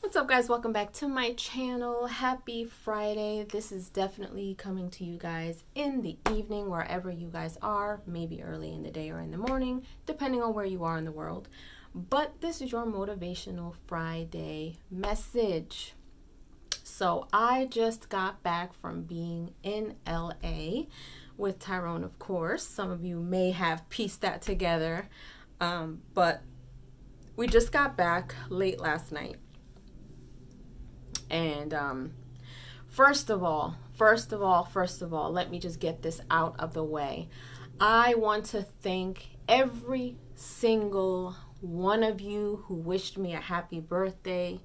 What's up, guys? Welcome back to my channel. Happy Friday. This is definitely coming to you guys in the evening, wherever you guys are, maybe early in the day or in the morning, depending on where you are in the world. But this is your motivational Friday message. So I just got back from being in LA with Tyrone, of course. Some of you may have pieced that together, but we just got back late last night. And first of all, let me just get this out of the way. I want to thank every single one of you who wished me a happy birthday.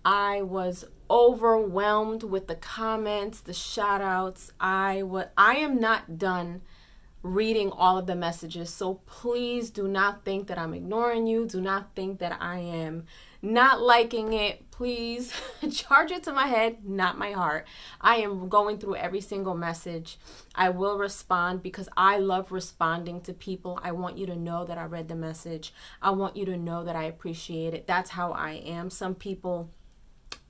I was overwhelmed with the comments, the shout outs. I am not done reading all of the messages, so please do not think that I'm ignoring you. Do not think that I am not liking it. Please charge it to my head, not my heart. I am going through every single message. I will respond because I love responding to people. I want you to know that I read the message. I want you to know that I appreciate it. That's how I am. Some people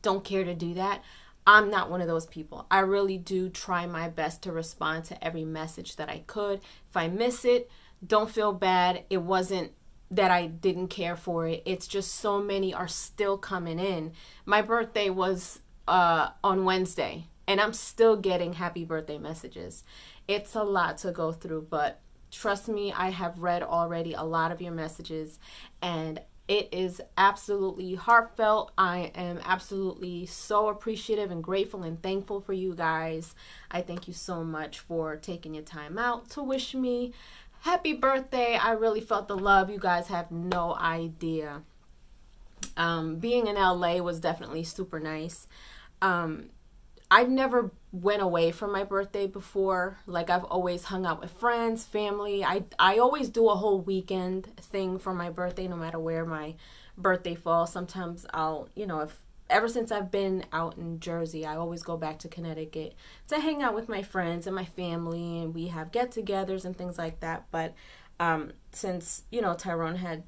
don't care to do that. I'm not one of those people. I really do try my best to respond to every message that I could. If I miss it, don't feel bad. It wasn't that I didn't care for it. It's just so many are still coming in. My birthday was on Wednesday, and I'm still getting happy birthday messages. It's a lot to go through, but trust me, I have read already a lot of your messages, and it is absolutely heartfelt. I am absolutely so appreciative and grateful and thankful for you guys. I thank you so much for taking your time out to wish me happy birthday. I really felt the love. You guys have no idea. Being in LA was definitely super nice. I've never went away from my birthday before. Like, I've always hung out with friends, family. I always do a whole weekend thing for my birthday, no matter where my birthday falls. Sometimes I'll, ever since I've been out in Jersey, I always go back to Connecticut to hang out with my friends and my family, and we have get-togethers and things like that. But since, Tyrone had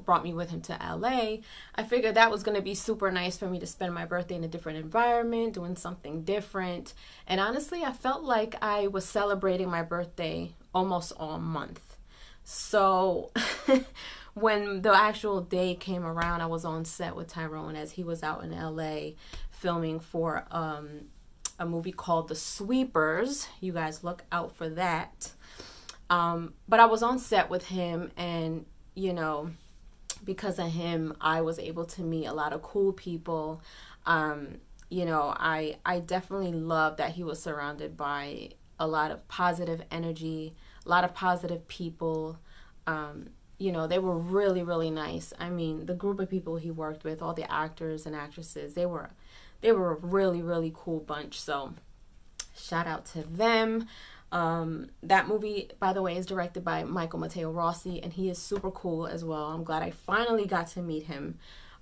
brought me with him to LA, I figured that was going to be super nice for me to spend my birthday in a different environment, doing something different. And honestly, I felt like I was celebrating my birthday almost all month. So when the actual day came around, I was on set with Tyrone as he was out in LA filming for a movie called The Sweepers. You guys look out for that. But I was on set with him, and because of him, I was able to meet a lot of cool people. I definitely love that he was surrounded by a lot of positive energy, a lot of positive people. They were really, really nice. I mean, the group of people he worked with, all the actors and actresses, they were a really, really cool bunch. So shout out to them. That movie, by the way, is directed by Michael Matteo Rossi, and he is super cool as well. I'm glad I finally got to meet him.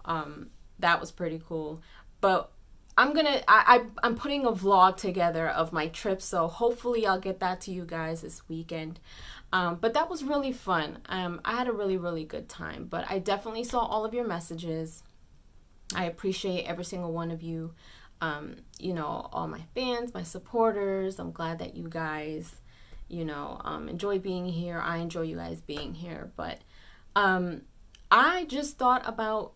That was pretty cool. But I'm putting a vlog together of my trip, so hopefully I'll get that to you guys this weekend. But that was really fun. I had a really, really good time. But I definitely saw all of your messages. I appreciate every single one of you. All my fans, my supporters. I'm glad that you guys, enjoy being here. I enjoy you guys being here. But I just thought about,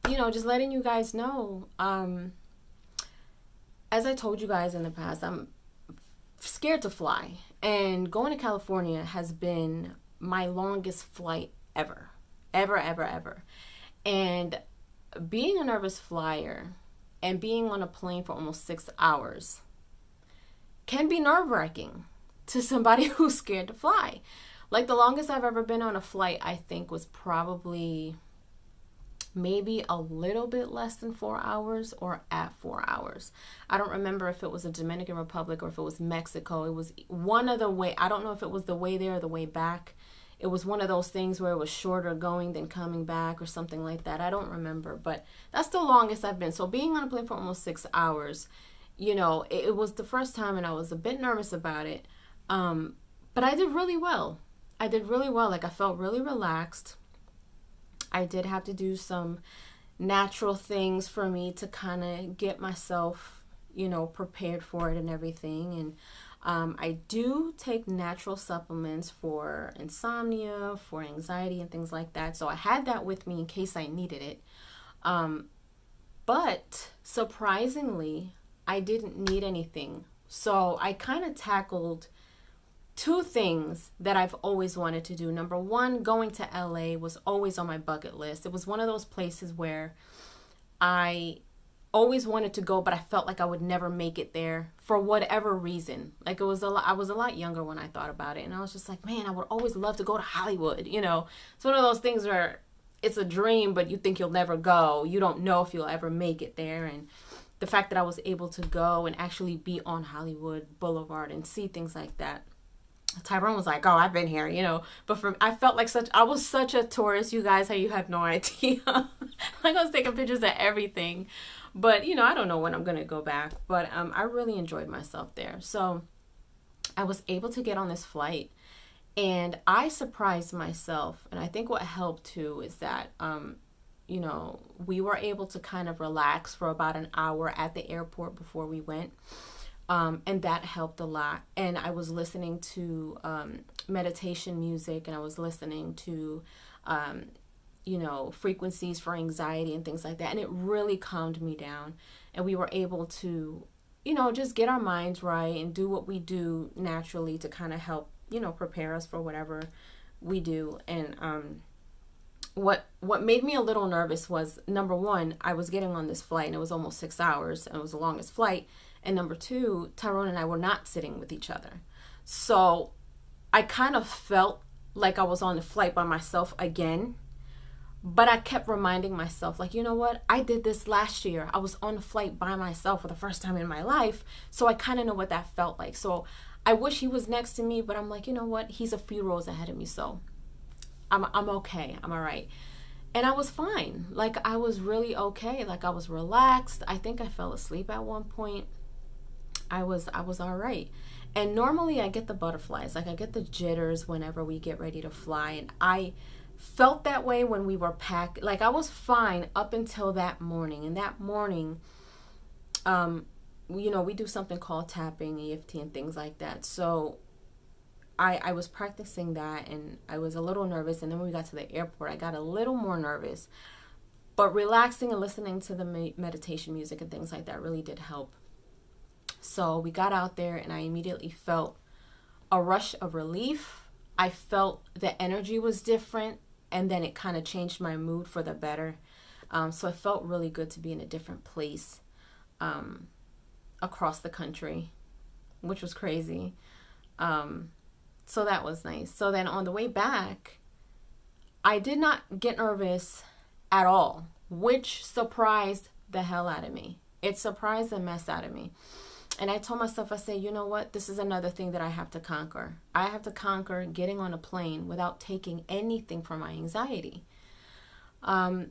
just letting you guys know. As I told you guys in the past, I'm scared to fly. And going to California has been my longest flight ever. Ever. And being a nervous flyer and being on a plane for almost 6 hours can be nerve-wracking to somebody who's scared to fly. Like, the longest I've ever been on a flight, I think, was probably maybe a little bit less than 4 hours or at 4 hours. I don't remember if it was the Dominican Republic or if it was Mexico. It was one of the way, I don't know if it was the way there or the way back. It was one of those things where it was shorter going than coming back or something like that. I don't remember, but that's the longest I've been. So being on a plane for almost 6 hours, it was the first time, and I was a bit nervous about it. But I did really well. Like, I felt really relaxed. I did have to do some natural things for me to kind of get myself, you know, prepared for it and everything. And I do take natural supplements for insomnia, for anxiety and things like that. So I had that with me in case I needed it. But surprisingly, I didn't need anything. So I kind of tackled two things that I've always wanted to do. Number one, going to LA was always on my bucket list. It was one of those places where I always wanted to go, but I felt like I would never make it there for whatever reason. Like I was a lot younger when I thought about it. And I was just like, man, I would always love to go to Hollywood. You know, it's one of those things where it's a dream, but you think you'll never go. You don't know if you'll ever make it there. And the fact that I was able to go and actually be on Hollywood Boulevard and see things like that. Tyrone was like, oh, I've been here, you know, but I felt like I was such a tourist, you guys, how you have no idea. Like I was taking pictures of everything, but you know, I don't know when I'm going to go back, but I really enjoyed myself there. So I was able to get on this flight and I surprised myself. And I think what helped too is that, you know, we were able to kind of relax for about an hour at the airport before we went. And that helped a lot. And I was listening to meditation music, and I was listening to, you know, frequencies for anxiety and things like that. And it really calmed me down. And we were able to, you know, just get our minds right and do what we do naturally to kind of help, you know, prepare us for whatever we do. And what made me a little nervous was, number one, I was getting on this flight and it was almost 6 hours and it was the longest flight. And number two, Tyrone and I were not sitting with each other. So I kind of felt like I was on the flight by myself again. But I kept reminding myself, like, you know what? I did this last year. I was on a flight by myself for the first time in my life. So I kind of know what that felt like. So I wish he was next to me, but I'm like, you know what? He's a few rows ahead of me. So I'm okay. I'm all right. And I was fine. Like, I was really okay. Like, I was relaxed. I think I fell asleep at one point. I was all right. And normally I get the butterflies, like I get the jitters whenever we get ready to fly. And I felt that way when we were packed. Like I was fine up until that morning. And that morning, you know, we do something called tapping, EFT and things like that. So I was practicing that and I was a little nervous. And then when we got to the airport, I got a little more nervous. But relaxing and listening to the meditation music and things like that really did help. So we got out there and I immediately felt a rush of relief. I felt the energy was different and then it kind of changed my mood for the better. So it felt really good to be in a different place across the country, which was crazy. So that was nice. So then on the way back, I did not get nervous at all, which surprised the hell out of me. It surprised the mess out of me. And I told myself, I said, you know what? This is another thing that I have to conquer. I have to conquer getting on a plane without taking anything for my anxiety. And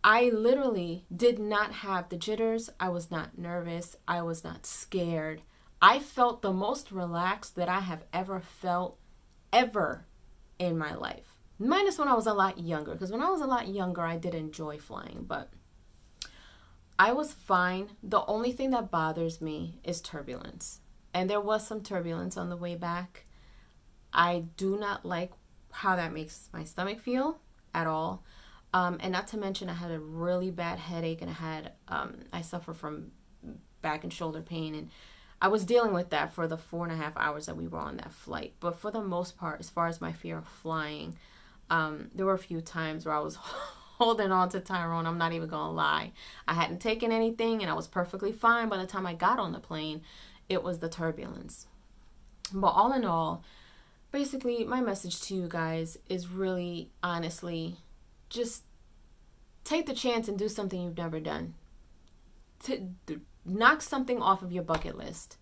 I literally did not have the jitters. I was not nervous. I was not scared. I felt the most relaxed that I have ever felt ever in my life. Minus when I was a lot younger. Because when I was a lot younger, I did enjoy flying. But I was fine. The only thing that bothers me is turbulence. And there was some turbulence on the way back. I do not like how that makes my stomach feel at all. And not to mention I had a really bad headache and I suffer from back and shoulder pain. And I was dealing with that for the 4.5 hours that we were on that flight. But for the most part, as far as my fear of flying, there were a few times where I was holding on to Tyrone. I'm not even gonna lie. I hadn't taken anything and I was perfectly fine by the time I got on the plane. It was the turbulence. But all in all, basically my message to you guys is really honestly, just take the chance and do something you've never done. To knock something off of your bucket list.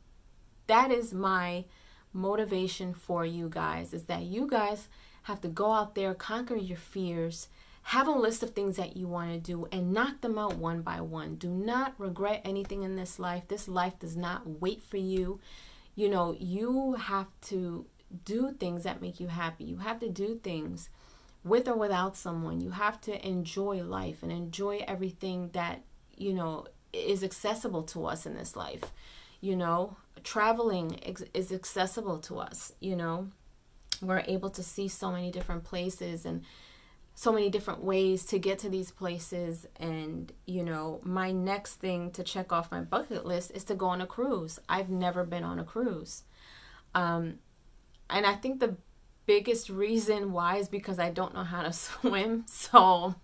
That is my motivation for you guys, is that you guys have to go out there, conquer your fears, have a list of things that you want to do and knock them out one by one. Do not regret anything in this life. This life does not wait for you. You know, you have to do things that make you happy. You have to do things with or without someone. You have to enjoy life and enjoy everything that, you know, is accessible to us in this life. You know, traveling is accessible to us. You know, we're able to see so many different places and so many different ways to get to these places. And, you know, my next thing to check off my bucket list is to go on a cruise. I've never been on a cruise. And I think the biggest reason why is because I don't know how to swim. So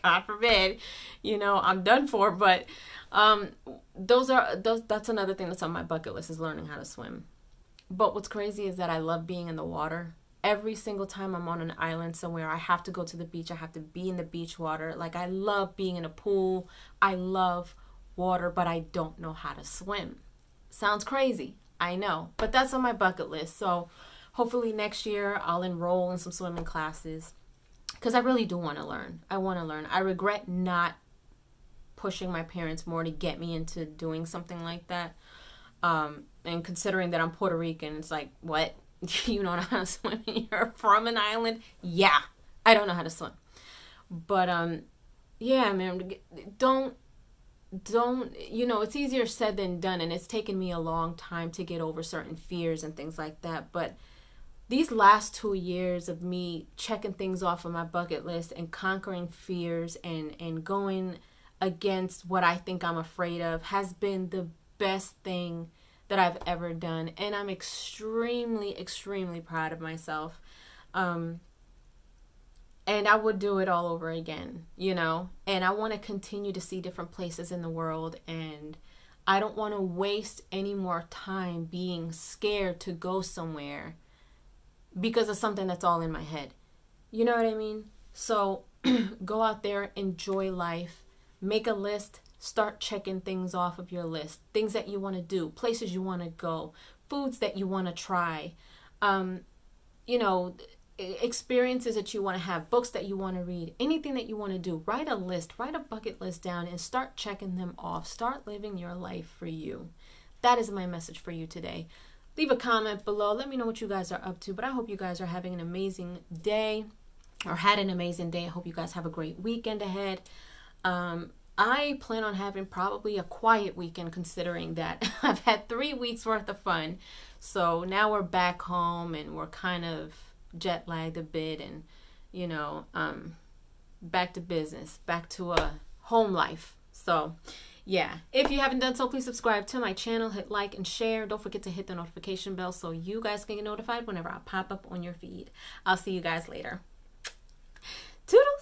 God forbid, you know, I'm done for. But that's another thing that's on my bucket list, is learning how to swim. But what's crazy is that I love being in the water. Every single time I'm on an island somewhere, I have to go to the beach. I have to be in the beach water. Like, I love being in a pool. I love water, but I don't know how to swim. Sounds crazy, I know, but that's on my bucket list. So hopefully next year I'll enroll in some swimming classes, because I really do want to learn. I want to learn. I regret not pushing my parents more to get me into doing something like that. And considering that I'm Puerto Rican, it's like, what? You don't know how to swim? You're from an island? Yeah, I don't know how to swim. But yeah, man, don't, you know, it's easier said than done, and it's taken me a long time to get over certain fears and things like that. But these last 2 years of me checking things off of my bucket list and conquering fears and going against what I think I'm afraid of has been the best thing that I've ever done. And I'm extremely, extremely proud of myself. And I would do it all over again, you know, and I want to continue to see different places in the world. And I don't want to waste any more time being scared to go somewhere because of something that's all in my head. You know what I mean? So go out there, enjoy life, make a list. Start checking things off of your list. Things that you want to do, places you want to go, foods that you want to try, you know, experiences that you want to have, books that you want to read, anything that you want to do. Write a list, write a bucket list down and start checking them off. Start living your life for you. That is my message for you today. Leave a comment below. Let me know what you guys are up to. But I hope you guys are having an amazing day, or had an amazing day. I hope you guys have a great weekend ahead. I plan on having probably a quiet weekend, considering that I've had 3 weeks worth of fun. So now we're back home and we're kind of jet lagged a bit, and, you know, back to business, back to a home life. So yeah, if you haven't done so, please subscribe to my channel, hit like and share. Don't forget to hit the notification bell so you guys can get notified whenever I pop up on your feed. I'll see you guys later. Toodaloo!